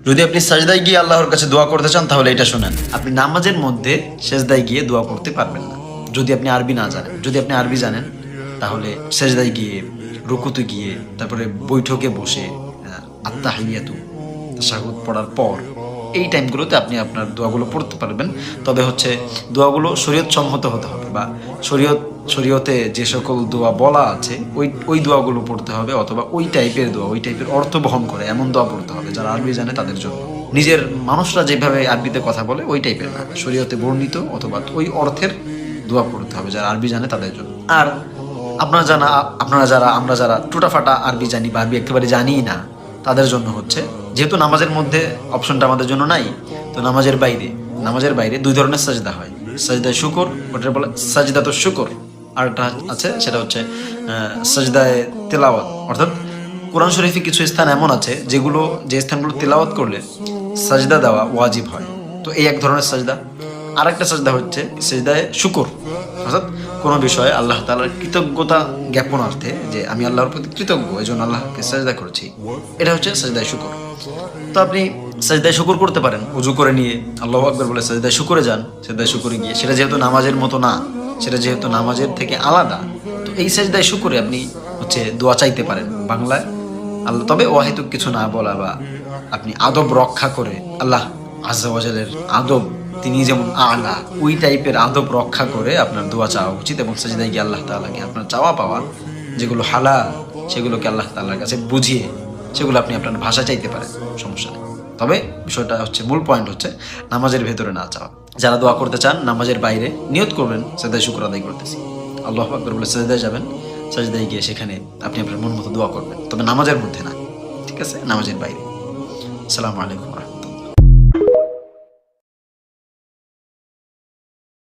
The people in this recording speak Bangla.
যদি আপনি সাজদায় গিয়ে আল্লাহর কাছে দোয়া করতে চান তাহলে এটা শুনেন, আপনি নামাজের মধ্যে সেজদায় গিয়ে দোয়া করতে পারবেন না যদি আপনি আরবি না জানেন। যদি আপনি আরবি জানেন তাহলে সেজদায় গিয়ে, রুকুতে গিয়ে, তারপরে বৈঠকে বসে আত্তাহিয়াতু তাশাহুদ পড়ার পর এই টাইমগুলোতে আপনি আপনার দোয়াগুলো পড়তে পারবেন। তবে হচ্ছে দোয়াগুলো শরীয়ত সম্মত হতে হবে, বা শরীয়তে যে সকল দোয়া বলা আছে ওই দোয়াগুলো পড়তে হবে, অথবা ওই টাইপের দোয়া, ওই টাইপের অর্থ বহন করে এমন দোয়া পড়তে হবে যারা আরবি জানে তাদের জন্য। নিজের মানুষরা যেভাবে আরবিতে কথা বলে ওই টাইপের না, শরীয়তে বর্ণিত অথবা ওই অর্থের দোয়া পড়তে হবে যারা আরবি জানে তাদের জন্য। আর আমরা যারা টুটাফাটা আরবি জানি বা আরবি একেবারে জানিই না, তাদের জন্য হচ্ছে, যেহেতু নামাজের মধ্যে অপশনটা আমাদের জন্য নাই, তো নামাজের বাইরে দুই ধরনের সাজদা হয়। সাজদায় শুকর, ওটা বলে সাজদাতুশ শুকর, আর একটা আছে সেটা হচ্ছে সাজদায়ে তেলাওয়াত। অর্থাৎ কোরআন শরীফে কিছু স্থান এমন আছে যে স্থানগুলো তেলাওয়াত করলে সাজদা দেওয়া ওয়াজিব হয়, তো এই এক ধরনের সাজদা। আর একটা সাজদা হচ্ছে সাজদায়ে শুকর, অর্থাৎ কোনো বিষয়ে আল্লাহ তাআলার কৃতজ্ঞতা জ্ঞাপনার্থে, যে আমি আল্লাহর প্রতি কৃতজ্ঞ এই জন্য আল্লাহকে সাজদা করেছি, এটা হচ্ছে সাজদায়ে শুকর। তো আপনি সাজদায়ে শুকর করতে পারেন উজু করে নিয়ে, আল্লাহু আকবার বলে সাজদায়ে শুকরে যান। সাজদায়ে শুকরে গিয়ে, সেটা যেহেতু নামাজের মতো না, সেটা যেহেতু নামাজের থেকে আলাদা, তো এই সাজদায়ে শুকরে আপনি হচ্ছে দোয়া চাইতে পারেন বাংলায় আল্লাহ, তবে অহেতুক কিছু না বলা, বা আপনি আদব রক্ষা করে, আল্লাহ আজ্জা ওয়াজালের আদব, তিনি যেমন আলা, ওই টাইপের আদব রক্ষা করে আপনার দোয়া চাওয়া উচিত। এবং সাজদায় গিয়ে আল্লাহ তাআলাকে আপনার চাওয়া পাওয়া যেগুলো হালাল, সেগুলোকে আল্লাহ তাআলার কাছে বুঝিয়ে সেগুলো আপনি আপনার ভাষা চাইতে পারেন, সমস্যা নেই। তবে বিষয়টা হচ্ছে, মূল পয়েন্ট হচ্ছে নামাজের ভেতরে না চাওয়া। যারা দোয়া করতে চান নামাজের বাইরে নিয়ত করবেন সাজদায় শুকর আদায় করতেছি, আল্লাহু আকবার বলে সাজদায় যাবেন, সাজদায় গিয়ে সেখানে আপনি আপনার মন মতো দোয়া করবেন, তবে নামাজের মধ্যে না, ঠিক আছে, নামাজের বাইরে। আসসালামু আলাইকুম।